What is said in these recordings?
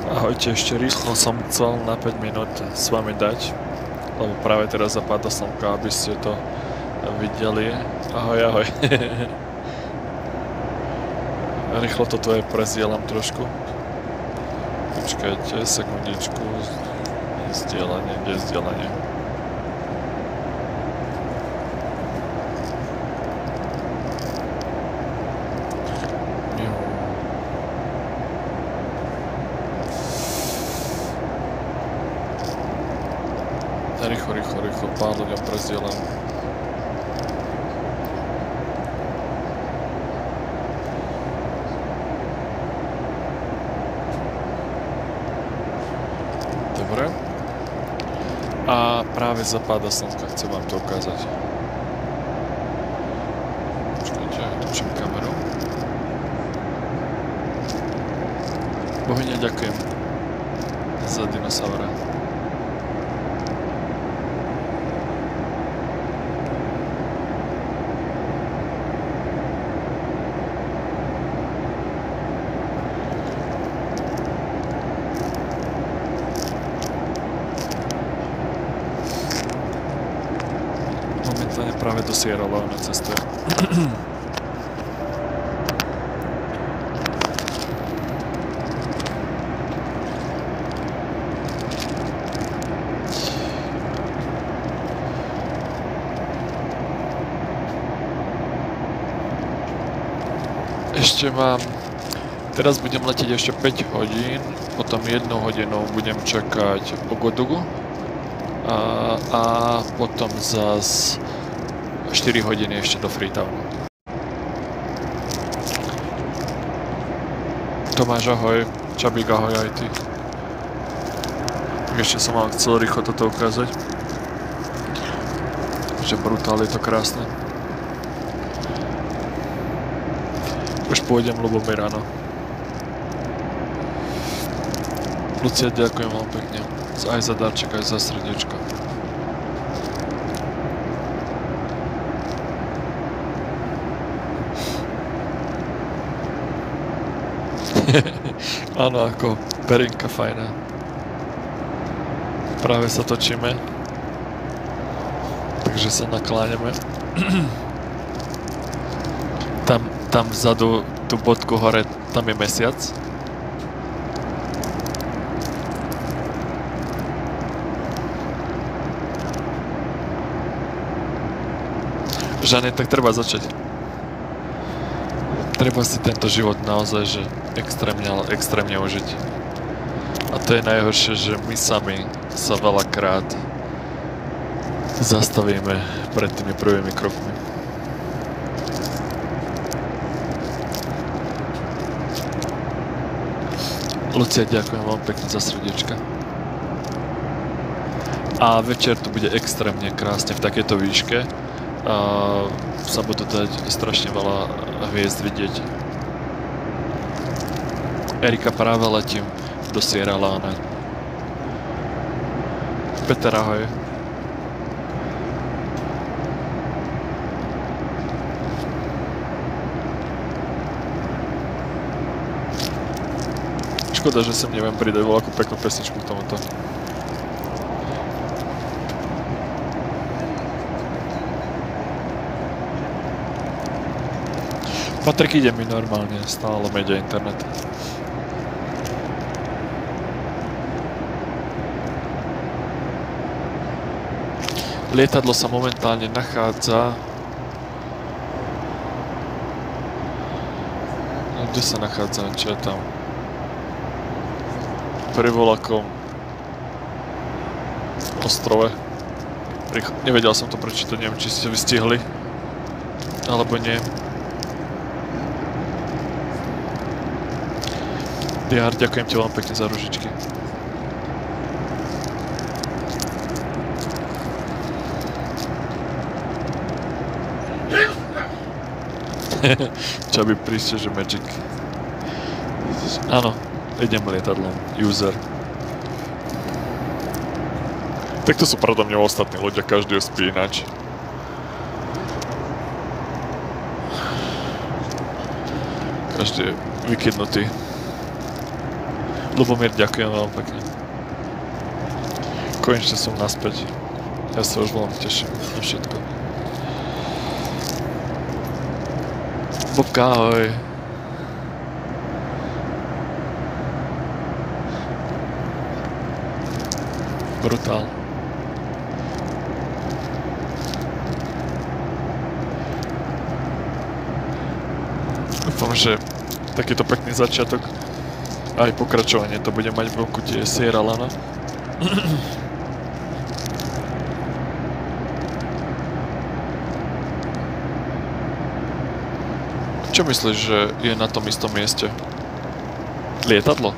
Ahojte, ešte rýchlo som chcel na 5 minút s vami dať, lebo práve teraz zapadá slnko, aby ste to videli. Ahoj, ahoj. Rýchlo to tvoje prezdielam trošku. Počkajte, sekundičku. Zdieľanie, kde je zdieľanie? Rýchlo, pár ľuďom prezdielam. Dobre. A práve zapáda slnko, chcem vám to ukázať. Počkajte, točím kameru. Bohyne, ďakujem za dinosaura. Práve do Sierra Leone cestuje. Ešte mám... Teraz budem letieť ešte 5 hodín, potom 1 hodinu budem čakať Ouagadougou a potom zas 4 hodiny ešte do Freetownu. Tomáš, ahoj. Čabík, ahoj aj ty. Ešte som vám chcel rýchlo toto ukázať. Že brutál, je to krásne. Už pôjdem, Lubomír, áno. Lucia, ďakujem vám pekne. Aj za darček, aj za srdiečko. Áno, ako perinka fajná. Práve sa točíme. Takže sa nakláňame. Tam vzadu, tú bodku hore, tam je mesiac. Žane, tak treba začať. Treba si tento život naozaj, že extrémne užiť. A to je najhoršie, že my sami sa veľakrát zastavíme pred tými prvými krokmi. Lucia, ďakujem vám pekne za srdiečka. A večer to bude extrémne krásne v takejto výške. Sa budú dať strašne veľa hviezd vidieť. Erika, práve letím do Sierra Leone. Peter, ahoj. Škoda, že sem neviem pridať voľakú peknú pesničku k tomuto. Patrik, ide mi normálne, stále media internet. Lietadlo sa momentálne nachádza... No, kde sa nachádza? Čo je tam? Pri voľakom ostrove. Nevedel som to prečítať, neviem, či ste vystihli. Alebo nie. Diar, ďakujem ti veľmi pekne za ružičky. Čo by príšte, že Magic. Áno, idem lietadlom. User. Tak to sú predo mňa ostatní ľudia, každý je spínač. Každý je vykydnutý. Ľubomír, ďakujem veľmi pekne. Konečne som naspäť. Ja sa už veľmi teším na všetko. Bobka, ahoj. Brutál. Dúfam, že takýto pekný začiatok aj pokračovanie to bude mať v vonku tie Sierra Lana. Čo myslíš, že je na tom istom mieste? Lietadlo?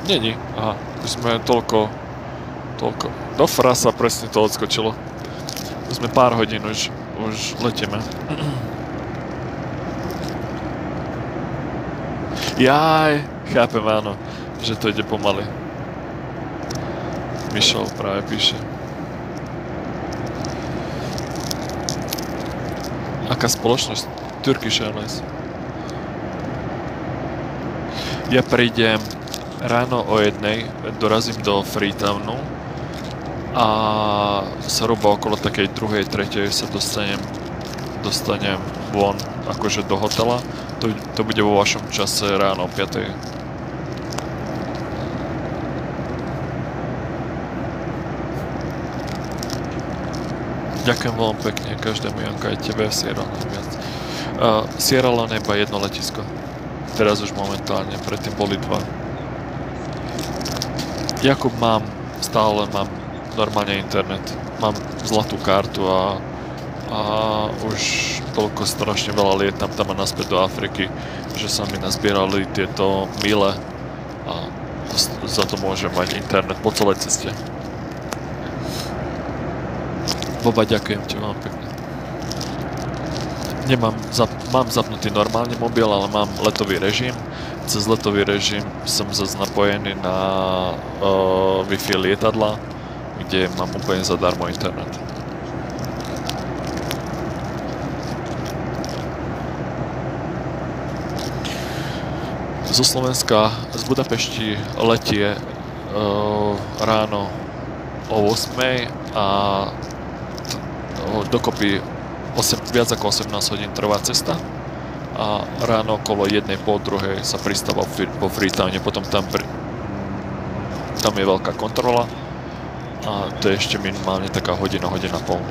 Není. Aha, my sme toľko... Do frasa presne to odskočilo. My sme pár hodín už letíme. Jaj, chápem, áno, že to ide pomaly. Michal práve píše. Aká spoločnosť? Turkish Airlines. Ja prídem ráno o 1:00, dorazím do Freetownu a zhruba okolo takej 2:00, 3:00 sa dostanem von akože do hotela. To bude vo vašom čase ráno o 5:00. Ďakujem veľmi pekne každému, Janka, aj tebe, Sierra Leone viac. Sierra Leone iba jedno letisko. Teraz už momentálne, predtým boli dva. Jakub, stále mám normálne internet. Mám zlatú kartu a už toľko strašne veľa lietam tam a naspäť do Afriky, že sa mi nazbierali tieto mile a za to môžem mať internet po celej ceste. Boba, ďakujem ti veľmi pekne. Mám zapnutý normálne mobil, ale mám letový režim. Cez letový režim som zase napojený na Wi-Fi lietadla, kde mám úplne zadarmo internet. Zo Slovenska, z Budapešti letie ráno o 8:00 a dokopy viac ako 18 hodín trvá cesta a ráno okolo 1:30 sa pristáva po Freetowne, potom tam je veľká kontrola a to je ešte minimálne taká hodina pol.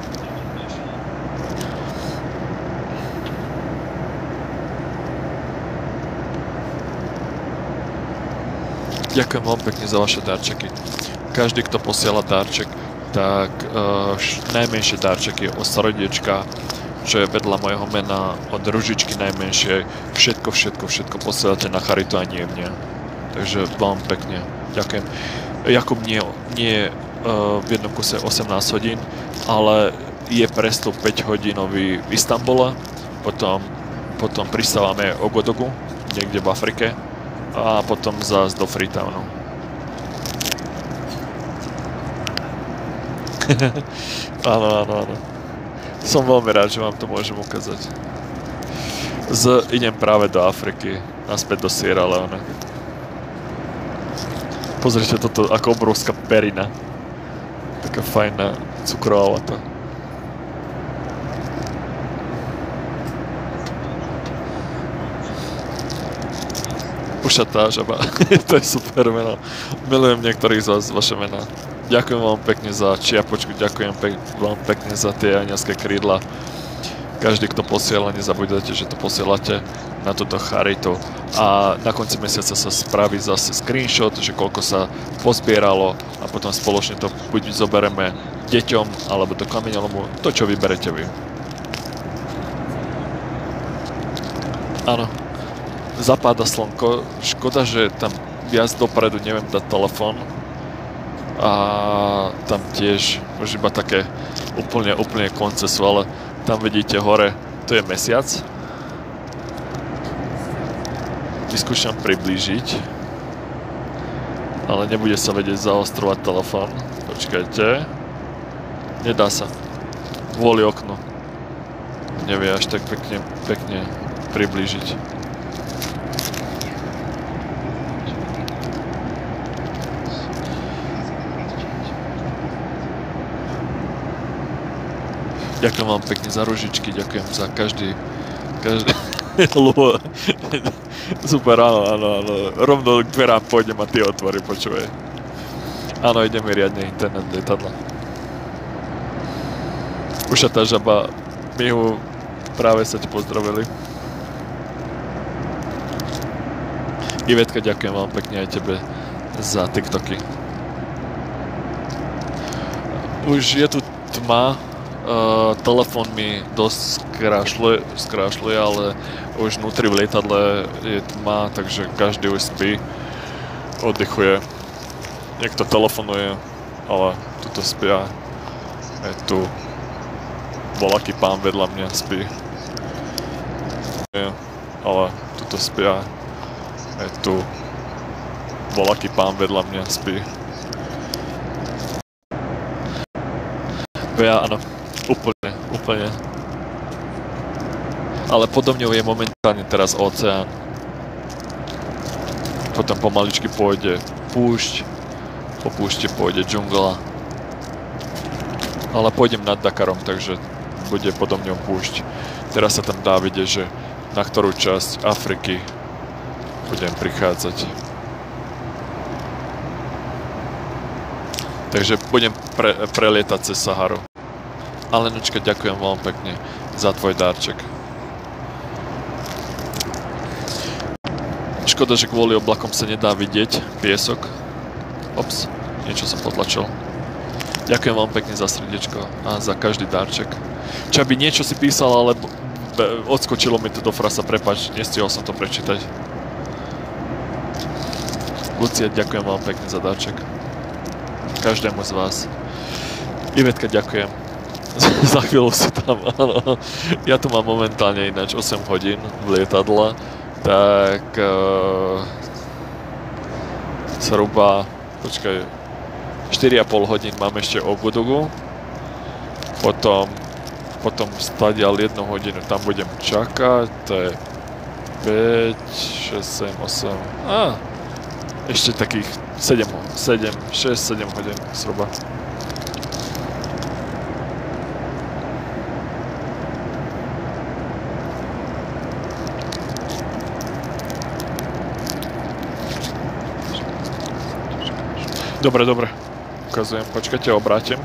Ďakujem veľmi pekne za vaše darčeky. Každý, kto posiela darček, tak najmenšie darčeky od srdiečka, čo je vedľa mojho mena, od ružičky najmenšie, všetko posielate na charitu a nie mne. Takže veľmi pekne ďakujem. Jakub nie v jednom kuse 18 hodín, ale je prestup 5 hodinový v Istanbule, potom pristávame Ogodogu, niekde v Afrike, a potom zás do Freetownu. Áno. Som veľmi rád, že vám to môžem ukázať. Idem práve do Afriky, naspäť do Sierra Leone. Pozrite toto, ako obrovská perina. Taká fajná cukrová vata. Ušatá žaba. To je super meno. Milujem niektorých z vás, vaše mená. Ďakujem vám pekne za čiapočku, ďakujem vám pekne za tie anielské krídla. Každý, kto posiela, nezabudujte, že to posielate na túto charitu. A na konci mesiaca sa spraví zase screenshot, že koľko sa pozbieralo a potom spoločne to buď zobereme deťom, alebo do kameňolomu, to, čo vyberete vy. Áno. Zapáda slnko, škoda, že tam viac dopredu neviem dať telefón a tam tiež už iba také úplne konce sú, ale tam vidíte hore, to je mesiac. Vyskúšam priblížiť, ale nebude sa vedieť zaostrovať telefón. Počkajte, nedá sa, kvôli oknu nevie až tak pekne priblížiť. Ďakujem vám pekne za ružičky, ďakujem za každý super, áno, rovno k dverám pôjdem a ty otvorí, počúvaj. Áno, ide mi riadne internet lietadla. Ušatá žaba, Mihu, práve sa ti pozdravili. Ivetka, ďakujem vám pekne aj tebe za TikToky. Už je tu tma, telefón mi dosť skrášľuje, ale už vnútri v lietadle je tma, takže každý už spí, oddychuje. Niekto telefonuje, ale tuto spia. Je tu voľaký pán vedľa mňa spí. Ale tuto spia. Je tu voľaký pán vedľa mňa spí. Ja, áno, úplne. Ale podo mňou je momentálne teraz oceán. Potom pomaličky pôjde púšť, po púšte pôjde džungla. Ale pôjdem nad Dakarom, takže bude podo mňou púšť. Teraz sa tam dá vidieť, že na ktorú časť Afriky budem prichádzať. Takže budem prelietať cez Saharu. Alenučka, ďakujem veľmi pekne za tvoj dárček. Škoda, že kvôli oblakom sa nedá vidieť piesok. Ops, niečo som potlačil. Ďakujem veľmi pekne za srdiečko a za každý dárček. Čabi, niečo si písal, ale odskočilo mi to do frasa, prepáč, nestihol som to prečítať. Lucia, ďakujem veľmi pekne za dárček. Každému z vás. Ivetka, ďakujem. Za chvíľu si tam, áno. Ja tu mám momentálne ináč 8 hodín v lietadle, tak zhruba, počkaj, 4,5 hodín mám ešte Ogudugu, potom stadiaľ 1 hodinu tam budem čakať, to je 5, 6, 7, 8, ešte takých 6, 7 hodín zhruba. Dobre, ukazujem, počkajte, obrátim.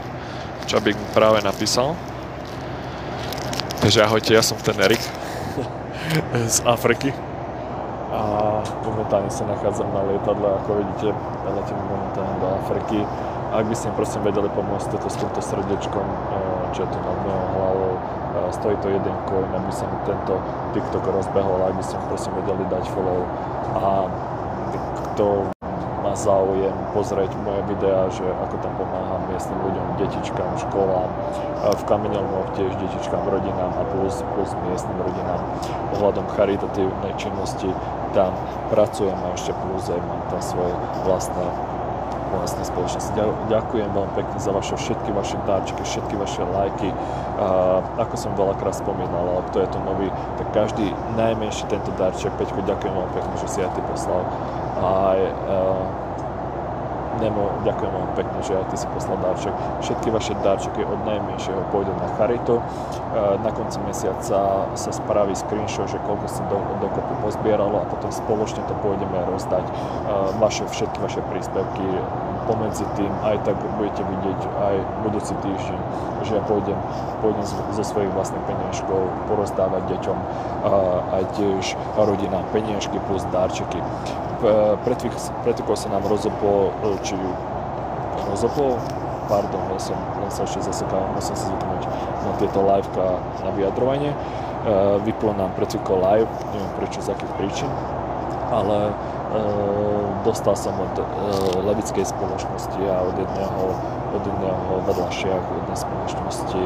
Čabík mi práve napísal. Takže ahojte, ja som ten Erik z Afriky. A momentálne sa nachádzam na lietadle, ako vidíte, letím momentálne do Afriky. Ak by ste mi prosím vedeli pomôcť s týmto srdiečkom, čo je tu nad mojou hlavou, stojí to 1 coin, aby sa mi tento TikTok rozbehol, ak by ste mi prosím vedeli dať follow. A kto má záujem pozrieť moje videá, že ako tam pomáham miestnym ľuďom, detičkám, školám, v Kameňovom tiež detičkám, rodinám a plus miestnym rodinám ohľadom charitatívnej činnosti. Tam pracujem a ešte plus aj mám tam svoje vlastné spoločnosti. Ďakujem veľmi pekne za všetky vaše dárčeky, všetky vaše lajky. Ako som veľakrát spomínal, ale kto je to nový, tak každý najmenší tento dárček, Peťko, ďakujem veľmi pekne, že si aj ty poslal. Aj Nemo, ďakujem vám pekne, že aj ty si poslal dárček. Všetky vaše dárčeky od najmenšieho pôjdu na charitu. Na konci mesiaca sa spraví screenshot, že koľko si dokopy pozbieralo a potom spoločne to pôjdeme rozdať. Všetky vaše príspevky pomedzi tým, aj tak budete vidieť aj budúci týždeň, že ja pôjdem zo svojich vlastných peniažkov porozdávať deťom aj tiež rodinám peniažky plus dárčeky. Pretekol sa nám rozopol, pardon, len sa ešte zasekal, musím si zvyknúť na tieto liveka na vyjadrovanie. Vyplo nám pretekol live, neviem prečo, z akých príčin, ale dostal som od levickej spoločnosti a od jedného vedľašia jednej spoločnosti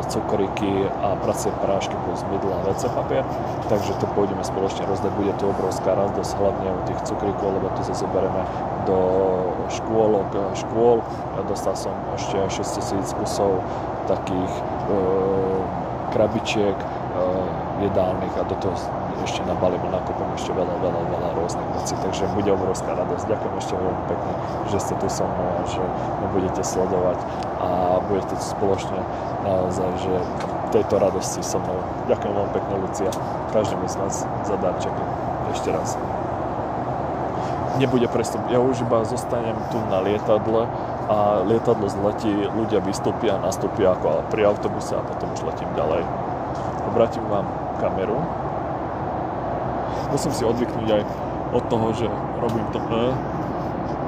cukríky a pracie prášky plus mydlo a WC papier, takže to pôjdeme spoločne rozdať. Bude to obrovská radosť, hlavne u tých cukríkov, lebo to sa zoberieme do škôl. Dostal som ešte 6,000 kusov takých krabičiek jedálnych a do toho ešte nabalíme, nakúpim ešte veľa rôznych veci, takže bude obrovská radosť. Ďakujem ešte veľmi pekne, že ste tu so mnou a že ma budete sledovať a budete spoločne naozaj, že tejto radosti so mnou. Ďakujem veľmi pekne, Lucia, každému z nás za darčeky. Ešte raz. Nebude prestup, ja už iba zostanem tu na lietadle a lietadlo zletí, ľudia vystúpia, nastúpia ako pri autobuse a potom už letím ďalej. Obratím vám kameru. Musím si odvyknúť aj od toho, že robím to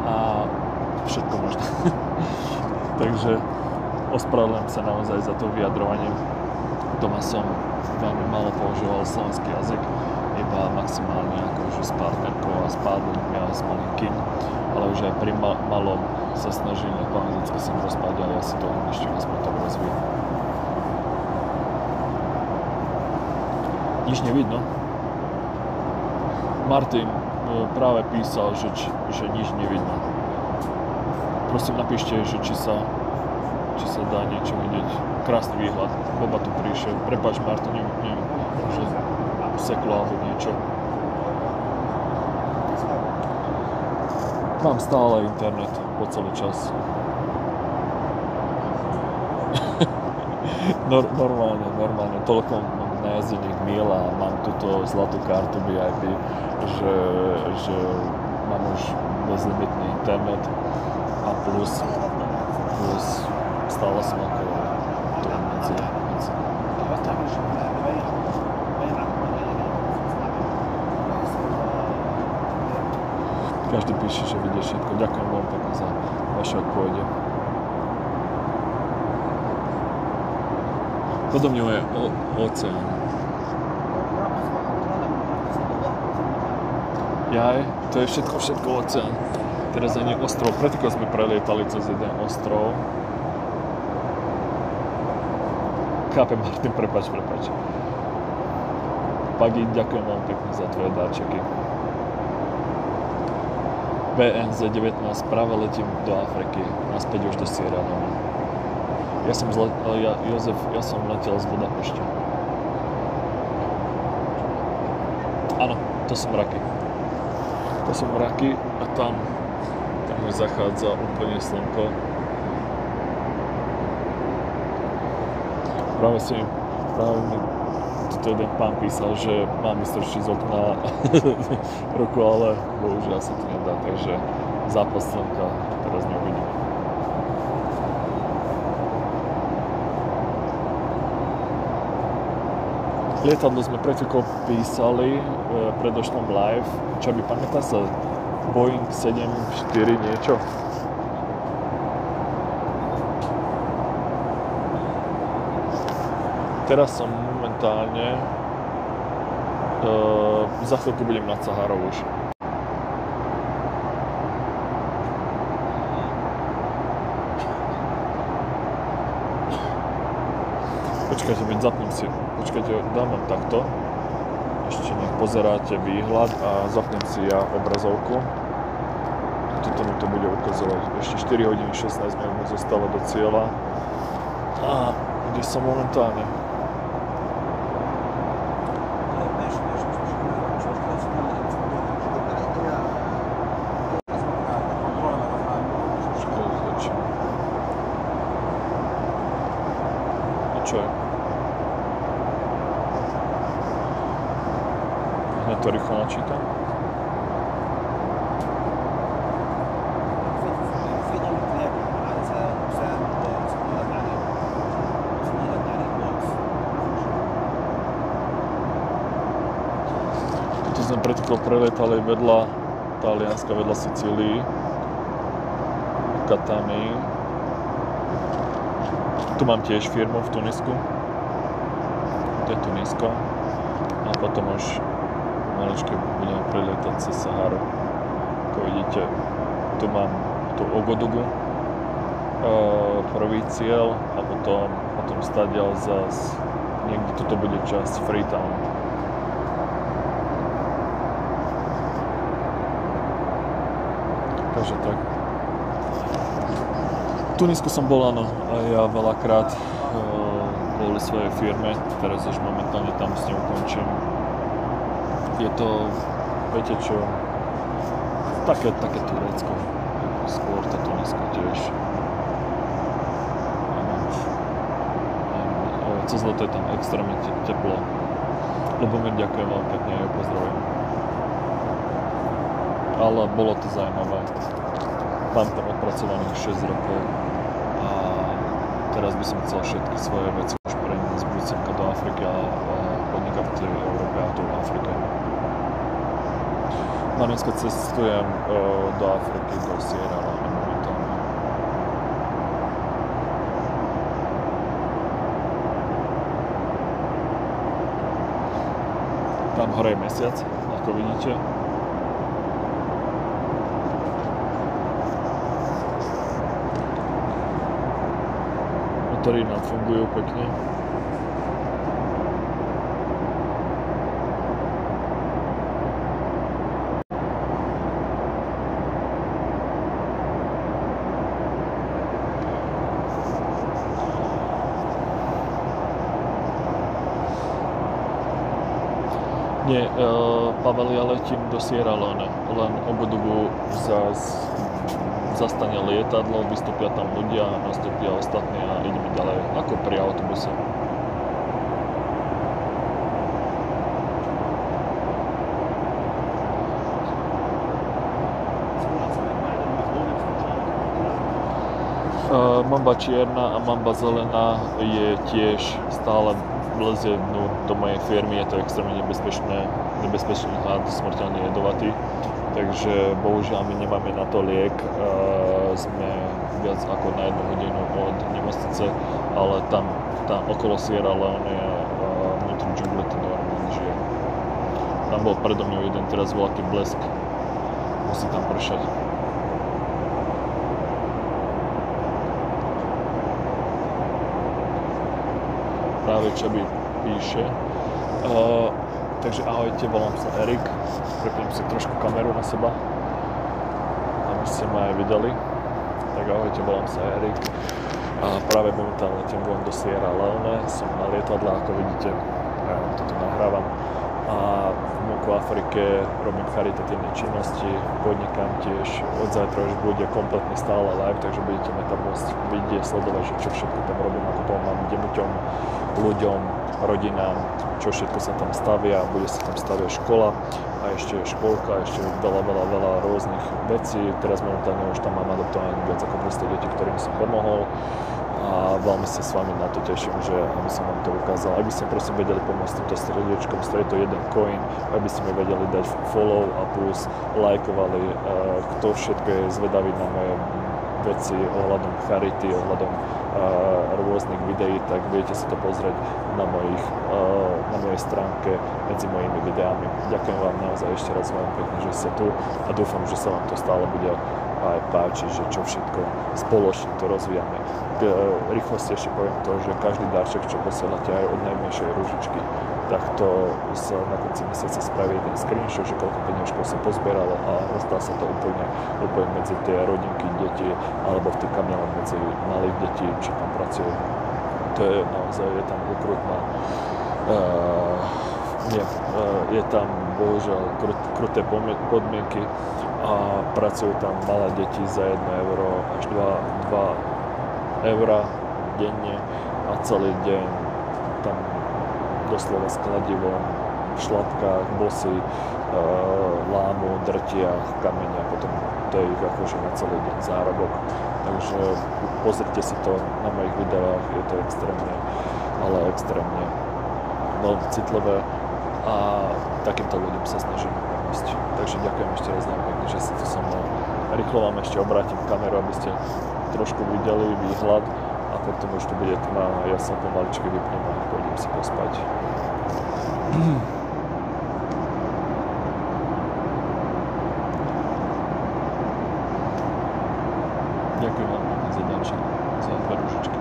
a všetko možné. Takže ospravedlňujem sa naozaj za to vyjadrovanie. Doma som veľmi málo používal slovenský jazyk, iba maximálne ako už s partnerkou a s pádom, ja s malinkým, ale už aj pri malom sa snažím po anglicky sa rozprávať, ale ja si to angličtinu aspoň tak rozvíjam. Nič nevidno. Martin práve písal, že nič nevidno. Prosím, napíšte, že či sa dá niečo vidieť. Krásny výhľad. Boba tu prišiel. Prepáč, Martin, neviem, že seklo alebo niečo. Mám stále internet po celý čas. Normálne. Toľko mám najazdených míl a mám túto zlatú kartu VIP, že mám už bezlimitný internet a plus stále som ako tu medzi avatami. Každý píše, že vidie všetko. Ďakujem veľmi pekne za vaše odpovede. Podo mňou je oceán. Jaj, to je všetko oceán. Teraz ani ostrov. Preto sme prelietali cez jeden ostrov. Chápem, Martin, prepáč. Pagi, ďakujem veľmi pekne za tvoje darčeky. BNZ 19, práve letím do Afriky, naspäť už do Sierra Leone. Ja som letel z Budapešti. Áno, to som Raky a tam už zachádza úplne slnko. Práve mi tuto jeden pán písal, že mám vystrčiť z okna ruku, ale bohužiaľ sa to nedá, takže zápas slnka teraz neuvidíme. Lietadlo sme pred chvíľkou písali v predošlom live. Čo by pamätá sa? Boeing 747 niečo? Teraz som momentálne za chvíľku budem nad Saharou už. Počkajte, dám vám takto. Ešte nech pozeráte výhľad a zapnem si ja obrazovku. Toto mi to bude ukazovať. Ešte 4 hodiny 16 minút zostáva do cieľa. A kde som momentálne? Čo je? Hneď to rýchlo načítam. Tu sme pred chvíľou prelietali vedľa Talianska, vedľa Sicílii, Katami. Tu mám tiež firmu v Tunisku. To je Tunisko. A potom už maličky budeme prelietať cez Saharu. Ako vidíte, tu mám tú Ogodugu, prvý cieľ, a potom stadiaľ zase niekde toto bude časť Freetown. Takže tak. V Tunisku som bol, áno, a ja veľakrát kvôli svojej firme, teraz už momentálne tam s ňou končím. Je to, viete čo, Také Turecko. Skôr to Tunisko tiež. Cez leto je tam extrémne teplo. Ľubomír, ďakujem veľmi pekne, aj pozdravujem. Ale bolo to zaujímavé. Mám tam odpracovaných 6 rokov a teraz by som chcel všetky svoje veci už preniesť z Bucemka do Afriky a podnikať v tej Európe a tu v Afrike. Dneska cestujem do Afriky, do Sierra Leone momentálne. Tam hore je mesiac, ako vidíte. Motory nám fungujú pekne. Nie, Pavel, ja letím do Sierra Leone, len obodobu zastane lietadlo, vystúpia tam ľudia, nastúpia ostatní a ideme ďalej, ako pri autobuse. Mamba čierna a mamba zelená je tiež stále vlezie do mojej firmy, je to extrémne nebezpečný had, smrteľne jedovatý, takže bohužiaľ my nemáme na to liek, sme viac ako na 1 hodinu od nemocnice, ale tam okolo Sierra Leone je vnútri džungle to normálne žije. Tam bol predo mňou jeden teraz veľký blesk, musí tam pršať. Práve Čaby píše. Takže ahojte, volám sa Erik. Prepnem si trošku kameru na seba, aby ste ma aj videli. Tak ahojte, volám sa Erik. A práve momentálne letím von do Sierra Leone. Som na lietadle, ako vidíte. Ja toto nahrávam. A v Afrike robím charitatívne činnosti, podnikám tiež. Od zajtra už bude kompletne stále live, takže budete ma tam môcť vidieť, sledovať, že čo všetko tam robím, ako pomáham deťom, ľuďom, rodinám, čo všetko sa tam stavia, bude sa tam staviať škola a ešte školka, ešte veľa rôznych vecí. Teraz momentálne už tam mám adoptovaných viac ako 200 detí, ktorým som pomohol a veľmi sa s vami na to teším, že aby som vám to ukázal. Ak by ste prosím vedeli pomôcť týmto srdiečkom, stojí to 1 coin, ak by ste mi vedeli dať follow a plus lajkovali, kto všetko je zvedavý na moje veci ohľadom charity, ohľadom rôznych videí, tak viete si to pozrieť na mojej stránke medzi mojimi videami. Ďakujem vám naozaj ešte raz veľmi pekne, že ste tu a dúfam, že sa vám to stále bude aj páčiť, že čo všetko spoločne to rozvíjame. K rýchlosti ešte poviem to, že každý darček, čo posielate aj od najmenšej ružičky, tak to sa na konci mesiaca spraví jeden screenshot, že koľko peniažkov sa pozbieralo a rozdá sa to úplne medzi tie rodinky, deti alebo v tých kamionoch medzi malých detí, čo tam pracujú. To je naozaj, je tam ukrutná. Je tam bohužiaľ kruté podmienky a pracujú tam malé deti za 1 euro až 2 eurá denne a celý deň tam doslova s kladivom, v šlatkách, bosy, lámu, drtia, kamene a potom to je ich akože na celý deň zárobok. Takže pozrite si to na mojich videách, je to extrémne, ale extrémne veľmi citlivé a takýmto ľuďom sa snažím pomôcť. Takže ďakujem ešte raz veľmi pekne, že si to so mnou. Rýchlo vám ešte obrátim kameru, aby ste trošku videli výhľad a potom už tu bude tma a ja sa pomaličky vypnem a pôjdem si pospať. Ďakujem vám pekne za darček, za 2 ružičky.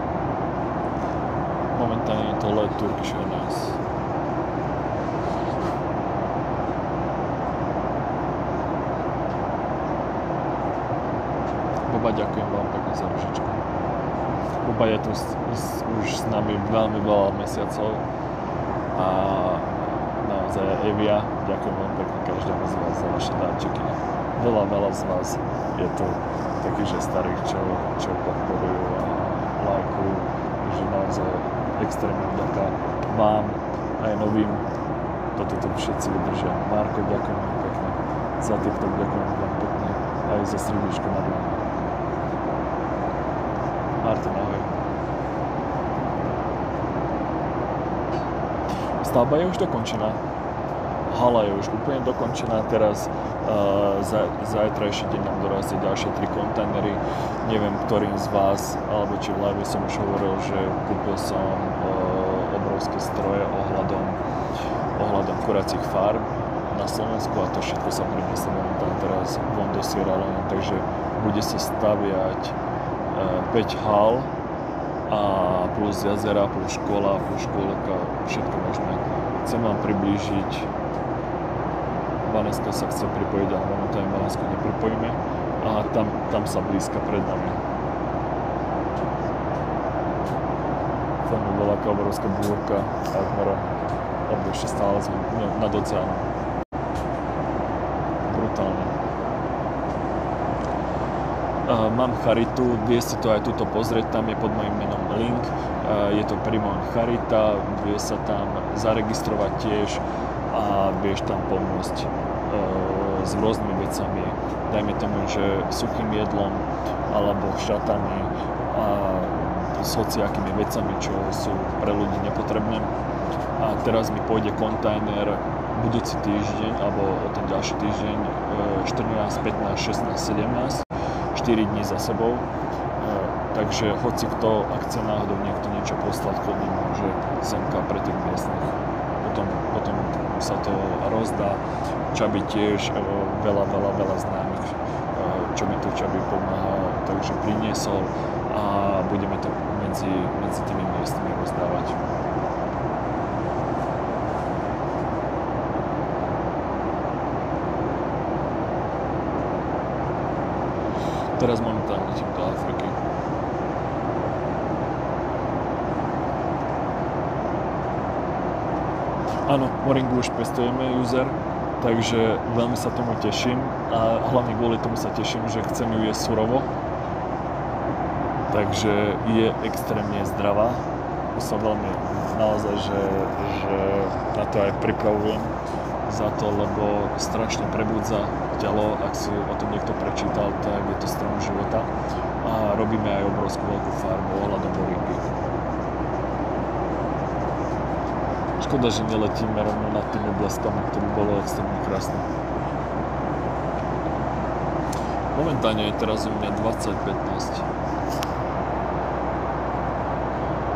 Momentálne je to LED Turkish Airlines. Boba, ďakujem vám pekne za ružičku. Boba je tu už s nami veľmi veľa mesiacov a naozaj Evia, ďakujem vám pekne každému z vás za vaše darčeky. veľa z vás je to takých, že starých, čo podporujú a lajkujú, že naozaj extrémne vďaka vám aj novým, toto všetci vydržia. Marko, ďakujem vám pekne za TikTok, ďakujem vám pekne aj za srdiečko na dlani. Martin, ahoj. Stavba je už dokončená. Hala je už úplne dokončená. Teraz zajtrajší deň nám dorazí ďalšie 3 kontajnery. Neviem, ktorým z vás, alebo či v live som už hovoril, že kúpil som obrovské stroje ohľadom kuracích farm na Slovensku a to všetko sa prineslo momentálne teraz von do Sierra Leone, takže bude sa staviať 5 hal a plus jazera, plus škola, plus škôlka, všetko možné. Chcem vám priblížiť, Vaneska sa chce pripojiť, ale momentálne Vanesku nepripojíme a tam sa blízka pred nami. Tam je veľká obrovská búrka nad morom, alebo ešte stále sme nad oceánom. Brutálne. Mám charitu, vie si to aj tuto pozrieť, tam je pod mojím menom link, je to Primon Charita, vie sa tam zaregistrovať tiež a vieš tam pomôcť s rôznymi vecami, dajme tomu, že suchým jedlom alebo šatami a s hociakými vecami, čo sú pre ľudí nepotrebné. A teraz mi pôjde kontajner budúci týždeň, alebo o ten ďalší týždeň 14, 15, 16, 17, 4 dní za sebou. Takže hoci kto, ak chce náhodou niekto niečo poslať, kľudne môže semka pre tých miestnych. Potom sa to rozdá. Čaby tiež, veľa známych, čo mi tu Čaby pomáha, takže priniesol a budeme to medzi tými miestmi rozdávať. Teraz momentálne letím do Afriky. Áno, moringu už pestujeme, user, takže veľmi sa tomu teším a hlavne kvôli tomu sa teším, že chcem ju jesť surovo. Takže je extrémne zdravá. Som veľmi naozaj, že na to aj pripravujem za to, lebo strašne prebudza telo, ak si o tom niekto prečítal, tak je to strom života a robíme aj obrovskú veľkú farmu ohľadom moringy. Škoda, že neletíme rovno nad tými bleskami, to by bolo extrémne krásne. Momentálne je teraz u mňa 20:15.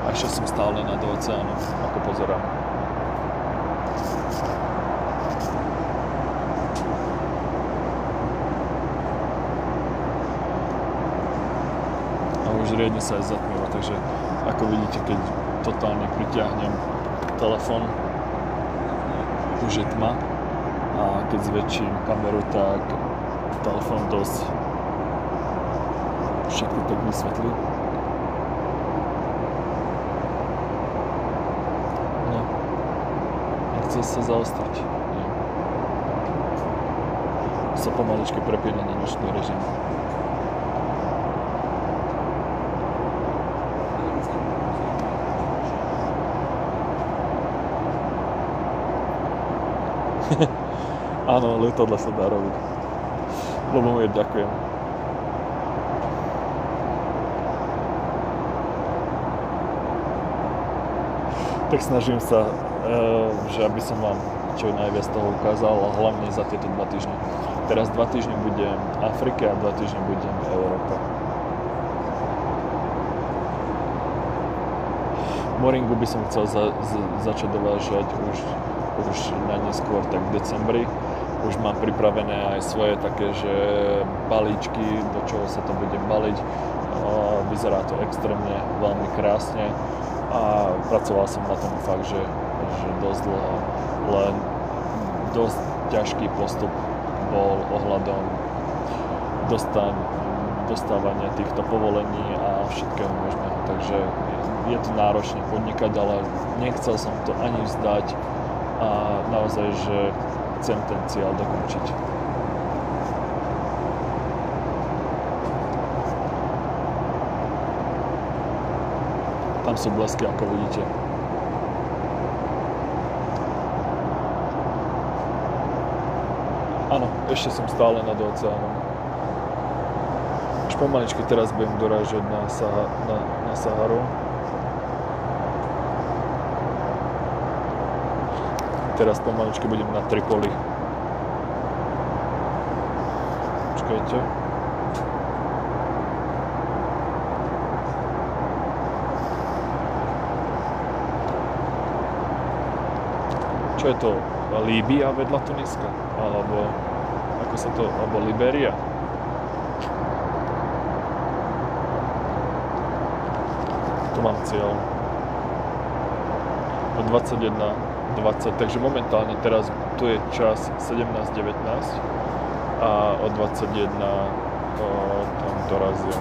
A ešte som stále nad oceánom, ako pozerám. Už riadne sa aj zatmíva, takže ako vidíte, keď totálne pritiahnem telefón, už je tma a keď zväčším kameru, tak telefón dosť všetko tak vysvetlí. No, nechce sa zaostať. Nie. Sa pomaličky prepína na nočný režim. Áno, lietadla sa dá robiť. Lubomír, ďakujem. Tak snažím sa, že aby som vám čo najviac toho ukázal, a hlavne za tieto 2 týždne. Teraz 2 týždne budem v Afrike a 2 týždne budem v Európe. Moringu by som chcel začať dovážať už na neskôr, tak v decembri. Už mám pripravené aj svoje také, že balíčky, do čoho sa to bude baliť. Vyzerá to extrémne, veľmi krásne a pracoval som na tom fakt, že dosť dlho. Len dosť ťažký postup bol ohľadom dostávania týchto povolení a všetkého možného. Takže je to náročné podnikať, ale nechcel som to ani vzdať a naozaj, že chcem ten cieľ dokončiť. Tam sú blesky, ako vidíte. Áno, ešte som stále nad oceánom. Už pomaličky teraz budem dorážať na Saharu. Teraz pomaličky budem na Tripoli. Počkajte. Čo je to? Líbia vedľa Tuniska? Alebo ako sa to... Alebo Liberia? Tu mám cieľ. O 21:20, takže momentálne teraz tu je čas 17:19 a o 21 tam dorazím.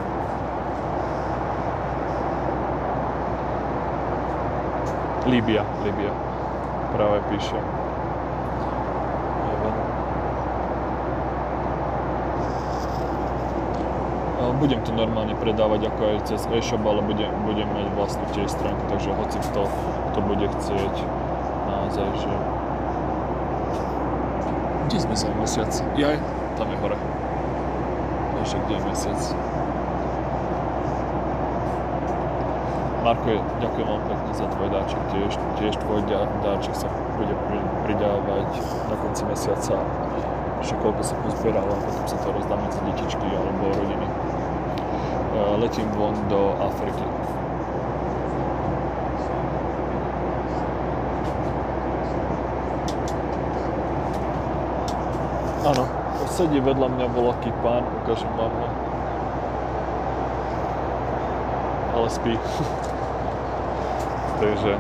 Líbia. Práve píšem. Budem to normálne predávať ako aj cez e-shop, ale budem mať vlastnú tiež stránku, takže hoci kto to bude chcieť naozaj, že... Kde sme sa mesiac? Jaj, tam je hore. Ešte kde je mesiac? Marko, ďakujem vám pekne za tvoj dáček, tiež tvoj dáček sa bude pridávať na konci mesiaca. Ešte koľko sa pozbieralo a potom sa to rozdá medzi detičky alebo rodiny. Letím von do Afriky. Áno, sedí vedľa mňa voľaký pán, ukážem vám ho. Ale spí. Takže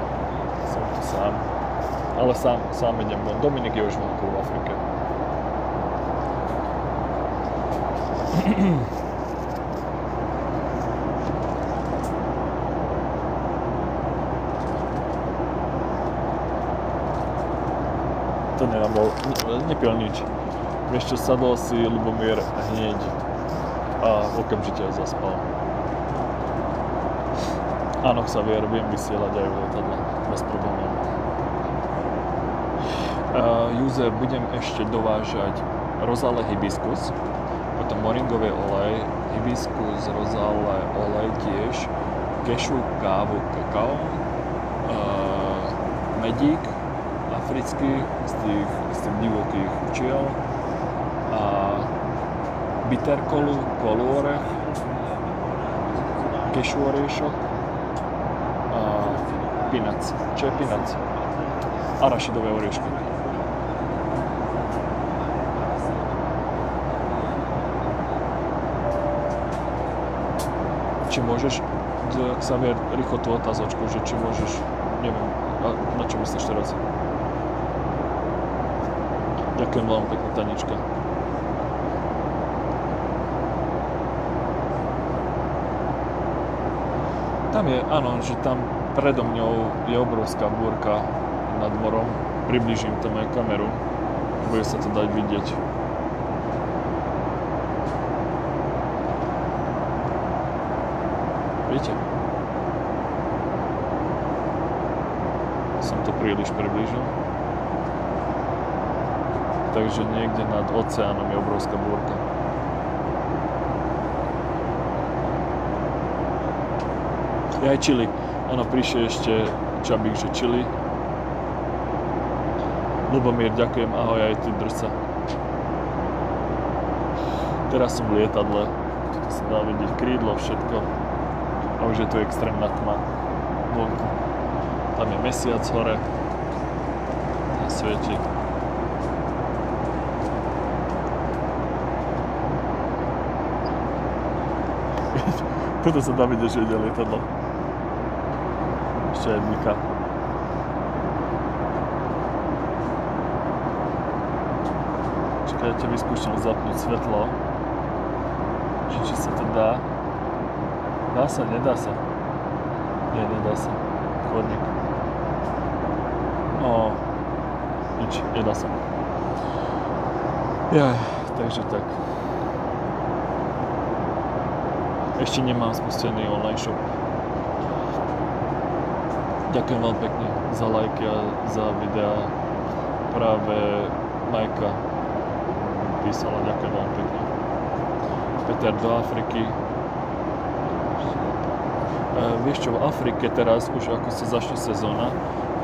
som tu sám. Ale sám idem von. Dominik je už vonku v Afrike. To nepil nič. Vieš čo, sadol si Ľubomír hneď a okamžite zaspal. Áno, Xavier, viem vysielať aj v lietadle, bez problémov. Juze, budem ešte dovážať rozale hibiskus, potom moringové olej, hibiskus, rozale olej tiež, kešu, kávu, kakao, medík africký z tých divokých včiel a bitterkolu, koluorech, kešu oriešok a peanuts. Čo je peanuts? Arašidové oriešky. Či môžeš, Xavier, rýchlo tú otázočku, že či môžeš, neviem, na čo myslíš teraz? Ďakujem veľmi pekne, Tanička. Tam je, áno, že tam predo mňou je obrovská búrka nad morom. Priblížim tam aj kameru. Bude sa to dať vidieť. Vidíte? Som to príliš priblížil. Takže niekde nad oceánom je obrovská búrka. Je aj Chili. Áno, prišiel ešte Čabík, že Chili. Ľubomír, ďakujem, ahoj, aj ty, drž sa. Teraz som v lietadle. Tu sa dá vidieť krídlo, všetko. A už je tu extrémna tma vonku. Tam je mesiac hore. Tam svieti. Tuto sa dá vidieť, že ide lietadlo. Ešte aj dýka. Čakajte, vyskúšam zapnúť svetlo. Či sa to dá. Dá sa, nedá sa. Nie, nedá sa. Chodník. No, nič, nedá sa. Jaj, takže tak. Ešte nemám spustený online shop. Ďakujem vám pekne za lajky a za videá. Práve Majka písala, ďakujem vám pekne. Peter do Afriky. Vieš čo, v Afrike teraz už ako sa začne sezóna,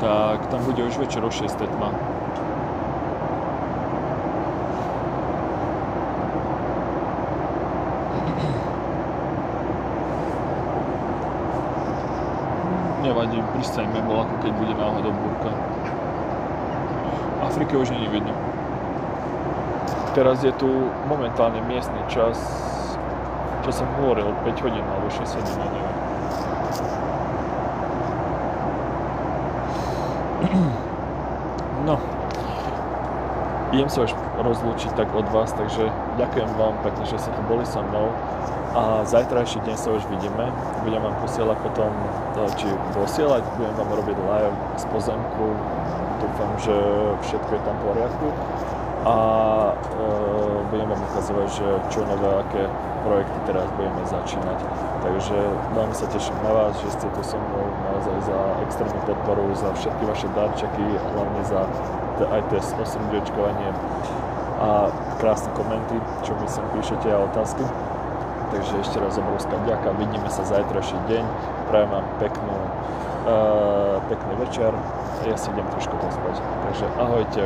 tak tam bude už večer o 6 tma. Nevadí, pristaňme bol, ako keď bude náhodou búrka. Afrike už nie je vidno. Teraz je tu momentálne miestny čas, čo som hovoril, 5 hodín alebo 6 hodín, neviem. No, idem sa už rozlúčiť tak od vás, takže ďakujem vám pekne, že ste tu boli so mnou. A zajtrajší deň sa už vidíme. Budem vám posielať potom, budem vám robiť live z pozemku. Dúfam, že všetko je tam v poriadku. A budem vám ukazovať, že čo nové, aké projekty teraz budeme začínať. Takže veľmi sa teším na vás, že ste tu so mnou, naozaj za extrémnu podporu, za všetky vaše darčeky, hlavne za aj tie 8-ďočkovanie a krásne komenty, čo mi sem píšete a otázky. Takže ešte raz obrovská vďaka, vidíme sa zajtrajší deň, prajem vám pekný večer, ja si idem trošku pospať. Takže ahojte,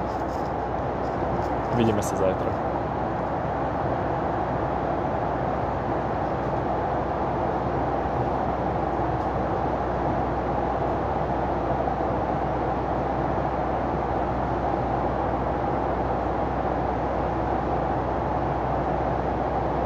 vidíme sa zajtra.